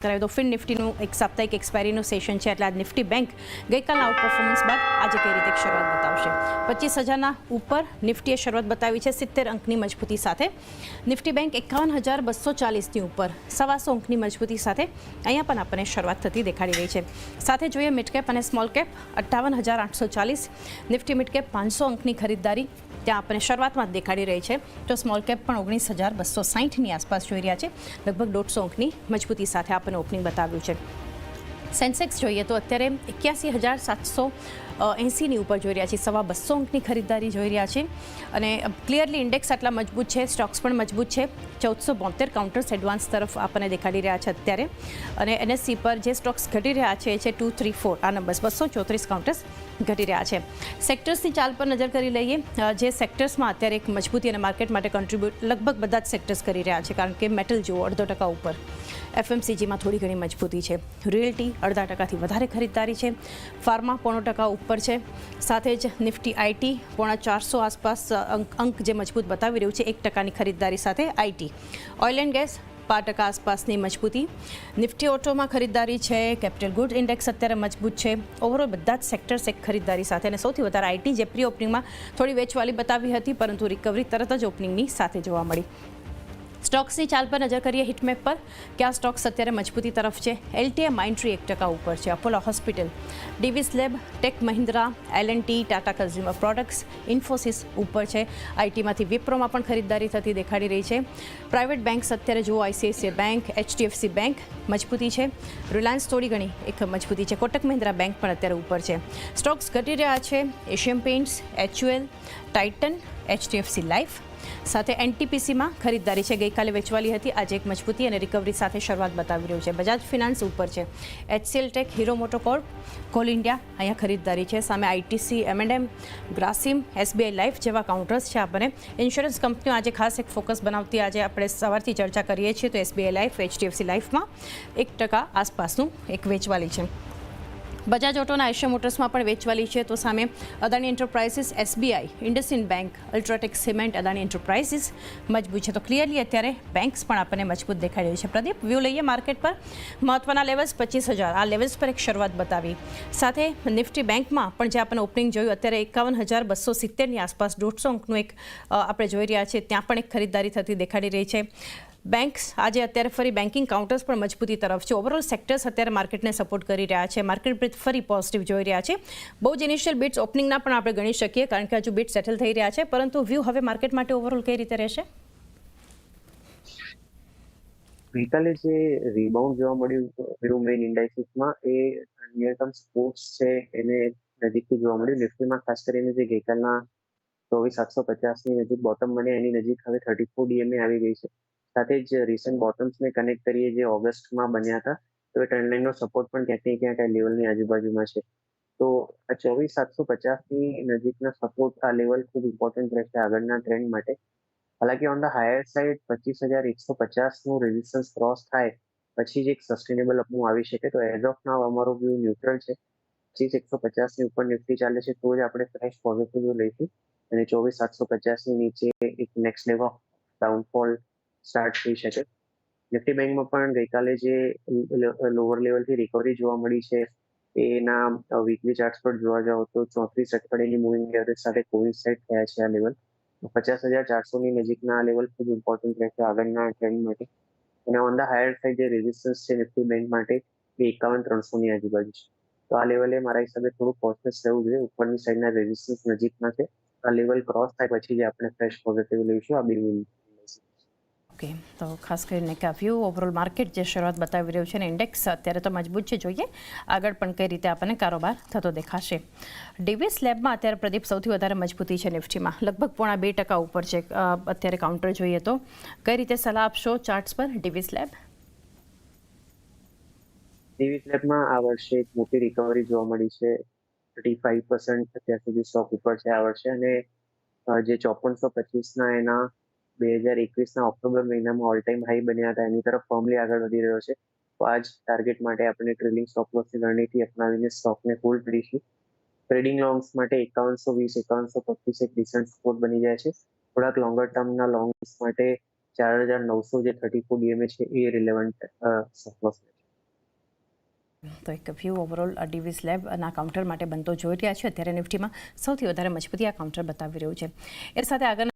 કરાવ્યો તો ફિન નિફ્ટીનું એક સાપ્તાહિક એક્સપાયરીનું સેશન છે એટલે આજ નિફ્ટી બેંક ગઈકાલના આઉટ પરફોર્મન્સ બાદ આજે કઈ રીતે શરૂઆત બતાવશે 25,000ના ઉપર નિફ્ટીએ શરૂઆત બતાવી છે 70 અંકની મજબૂતી સાથે નિફ્ટી બેંક 51,240ની ઉપર 125 અંકની મજબૂતી સાથે અહીંયા પણ આપણને શરૂઆત થતી દેખાડી રહી છે સાથે જોઈએ મિડ કેપ અને small cap 58,840 Nifty mid cap 500 અંકની ખરીદદારી ત્યાં આપણને શરૂઆતમાં દેખાડી રહી છે તો સ્મોલ કેપ પણ 19,260ની આસપાસ જોઈ રહ્યા છે લગભગ 150 અંકની મજબૂતી સાથે આપણને ઓપનિંગ બતાવ્યું છે સેન્સેક્સ જોઈએ તો અત્યારે 81,780ની ઉપર જોઈ રહ્યા છીએ 250 અંકની ખરીદદારી જોઈ રહ્યા છે અને ક્લિયરલી ઇન્ડેક્સ આટલા મજબૂત છે સ્ટોક્સ પણ મજબૂત છે 1472 કાઉન્ટર્સ એડવાન્સ તરફ આપણને દેખાડી રહ્યા છે અત્યારે અને એનએસસી પર જે સ્ટોક્સ ઘટી રહ્યા છે એ છે 234 આ નંબર્સ 234 કાઉન્ટર્સ ઘટી રહ્યા છે સેક્ટર્સની ચાલ પર નજર કરી લઈએ જે સેક્ટર્સમાં અત્યારે એક મજબૂતી અને માર્કેટ માટે કન્ટ્રીબ્યુટ લગભગ બધા જ સેક્ટર્સ કરી રહ્યા છે કારણ કે મેટલ જુઓ 0.5% ઉપર એફએમસીજીમાં થોડી ઘણી મજબૂતી છે રિયલ્ટી 0.5%થી વધારે ખરીદદારી છે ફાર્મા 0.5% ઉપર છે સાથે જ નિફ્ટી આઈટી 450 આસપાસ અંક જે મજબૂત બતાવી રહ્યું છે 1%ની ખરીદદારી સાથે આઈટી ઓઇલ એન્ડ ગેસ 5% આસપાસની મજબૂતી નિફ્ટી ઓટોમાં ખરીદદારી છે કેપિટલ ગુડ ઇન્ડેક્સ અત્યારે મજબૂત છે ઓવરઓલ બધા જ સેક્ટર્સ એક ખરીદદારી સાથે અને સૌથી વધારે આઈટી જે પ્રી ઓપનિંગમાં થોડી વેચવાલી બતાવી હતી પરંતુ રિકવરી તરત જ ઓપનિંગની સાથે જોવા મળી સ્ટોક્સની ચાલ પર નજર કરીએ હિટમેપ પર કયા સ્ટોક્સ અત્યારે મજબૂતી તરફ છે એલટીએ માઇન્ડટ્રી 1% ઉપર છે અપોલો હોસ્પિટલ ડીવીસ લેબ ટેક મહિન્દ્રા એલએનટી ટાટા કન્ઝ્યુમર પ્રોડક્ટ્સ ઇન્ફોસિસ ઉપર છે આઈટીમાંથી વિપ્રોમાં પણ ખરીદદારી થતી દેખાડી રહી છે પ્રાઇવેટ બેંક્સ અત્યારે જુઓ આઈસીઆઈસીઆઈ બેંક એચડીએફસી બેંક મજબૂતી છે રિલાયન્સ થોડી ઘણી એક મજબૂતી છે કોટક મહિન્દ્રા બેંક પણ અત્યારે ઉપર છે સ્ટોક્સ ઘટી રહ્યા છે એશિયન પેઇન્ટ્સ એચયુએલ ટાઇટન એચડીએફસી લાઈફ સાથે એનટીપીસીમાં ખરીદદારી છે ગઈકાલે વેચવાલી હતી આજે એક મજબૂતી અને રિકવરી સાથે શરૂઆત બતાવી રહ્યું છે બજાજ ફિનાન્સ ઉપર છે એચસીએલ ટેક હીરો મોટોકોર્પ કોલ ઇન્ડિયા અહીંયા ખરીદદારી છે સામે આઈટીસી એમએનએમ ગ્રાસિમ એસબીઆઈ લાઈફ જેવા કાઉન્ટર્સ છે આપણને ઇન્સ્યોરન્સ કંપનીઓ આજે ખાસ એક ફોકસ બનાવતી આજે આપણે સવારથી ચર્ચા કરીએ છીએ તો એસબીઆઈ લાઈફ એચડીએફસી લાઈફમાં 1% આસપાસનું એક વેચવાલી છે બજાજ ઓટોના એશિયા મોટર્સમાં પણ વેચવાલી છે તો સામે Adani enterprises SBI IndusInd bank UltraTech cement Adani enterprises મજબૂત છે તો ક્લિયરલી અત્યારે બેંક્સ પણ આપણને મજબૂત દેખાઈ રહી છે પ્રદીપ વ્યૂ લઈએ માર્કેટ પર મહત્વના લેવલ્સ 25,000 આ લેવલ્સ પર એક શરૂઆત બતાવી સાથે નિફ્ટી બેંકમાં પણ જે આપણને ઓપનિંગ જોયું અત્યારે 51,270ની આસપાસ 150 અંકનું એક આપણે જોઈ રહ્યા છીએ ત્યાં પણ એક ખરીદદારી થતી દેખાડી રહી છે બેંક્સ આજે અત્યારે ફરી બેન્કિંગ કાઉન્ટર્સ પણ મજબૂતી તરફ છે ઓવરઓલ સેક્ટર્સ અત્યારે માર્કેટને સપોર્ટ કરી રહ્યા છે માર્કેટ બ્રીથ ફરી પોઝિટિવ જોઈ રહ્યા છે બહુ જ ઇનિશિયલ બીટ્સ ઓપનિંગના પણ આપણે ગણી શકીએ કારણ કે હજુ બીટ સેટલ થઈ રહ્યા છે પરંતુ વ્યૂ હવે માર્કેટ માટે ઓવરઓલ કઈ રીતે રહેશે ગઈકાલે જે રીબાઉન્ડ જોવા મળ્યું મેઇન ઇન્ડાઇસીસમાં એ નિયરટર્મ સ્પોર્ટ્સ છે એને નજીકથી જોવા મળ્યું નિફ્ટીમાં ખાસ કરીને જે ગઈકાલના 24,750ની નજીક બોટમ બને એની નજીક હવે 34 ડીએમએ આવી ગઈ છે સાથે જ રિસન્ટ બોટમ્સને કનેક્ટ કરીએ જે ઓગસ્ટમાં બન્યા હતા તો એ ટ્રેન્ડલાઇનનો સપોર્ટ પણ ક્યાંક ને ક્યાંક આ લેવલની આજુબાજુમાં છે તો આ 24,750ની નજીકના સપોર્ટ આ લેવલ ખૂબ ઇમ્પોર્ટન્ટ રહેશે આગળના ટ્રેન્ડ માટે હાલાકી ઓન ધ હાયર સાઇડ 25,150નું રેઝિસ્ટન્સ ક્રોસ થાય પછી જ એક સસ્ટેનેબલ અપમૂવ આવી શકે તો એઝ ઓફ નાઉ અમારો વ્યૂ ન્યુટ્રલ છે 25,150ની ઉપર નિફ્ટી ચાલે છે તો જ આપણે ફ્રેશ પોઝિટિવ લઈશું અને 24,750ની નીચે એક next level of downfall start થઈ શકે નિફ્ટી બેંકમાં પણ ગઈકાલે જે લોઅર લેવલથી રિકવરી જોવા મળી છે એના વીકલી ચાર્ટ્સ પર જોવા જાવ તો 34 અઠવાડિયાની મૂવિંગ એવરેજ સાથે કોઇન્સાઇડ થયા છે આ લેવલ 50,400ની નજીકના આ લેવલ ખૂબ ઇમ્પોર્ટન્ટ રહેશે આગળના ટ્રેન્ડ માટે અને ઓન ધ હાયર સાઇડ જે રેઝિસ્ટન્સ છે નિફ્ટી બેંક માટે એ 51,300ની આજુબાજુ છે તો આ લેવલે મારા હિસાબે થોડું કોન્શિયસ રહેવું જોઈએ ઉપરની સાઈડના રેઝિસ્ટન્સ નજીકના છે આ લેવલ ક્રોસ થાય પછી જ આપણે ફ્રેશ પોઝિટિવ લઈશું આ બિલકુલ ઓકે તો ખાસ કરીને કે વ્યૂ ઓવરઓલ માર્કેટ જે શરૂઆત બતાવી રહ્યું છે અને ઇન્ડેક્સ અત્યારે તો મજબૂત છે જોઈએ આગળ પણ કઈ રીતે આપણને કારોબાર થતો દેખાશે ડીવીસ લેબમાં અત્યારે પ્રદીપ સૌથી વધારે મજબૂતી છે નિફ્ટીમાં લગભગ 2% ઉપર છે અત્યારે કાઉન્ટર જોઈએ તો કઈ રીતે સલાહ આપશો ચાર્ટ્સ પર ડીવીસ લેબમાં આ વર્ષે એક મોટી રિકવરી જોવા મળી છે 35% અત્યાર સુધી સ્ટોક ઉપર છે આ વર્ષે અને જે 5425ના એના 2021ના ઓક્ટોબર મહિનામાં ઓલ ટાઈમ હાઈ બન્યા હતા એની તરફ ફર્મલી આગળ વધી રહ્યો છે તો આ જ ટાર્ગેટ માટે આપણે ટ્રેલિંગ સ્ટોપ લોસની રણનીતિ અપનાવીને સ્ટોકને હોલ્ડ કરીશું ટ્રેડિંગ લોંગ્સ માટે 5120 5125 એક ડિસન્ટ સપોર્ટ બની જાય છે થોડાક લોંગર ટર્મના લોંગ્સ માટે 4,900 જે 34 ડીએમએ છે એ રિલેવન્ટ સ્ટોપ લોસ છે તો એક વ્યૂ ઓવરઓલ ડીવીઝ લેબના કાઉન્ટર માટે બનતો જોઈ રહ્યા છે અત્યારે નિફ્ટીમાં સૌથી વધારે મજબૂતી આ કાઉન્ટર બતાવી રહ્યું છે એ સાથે આગળના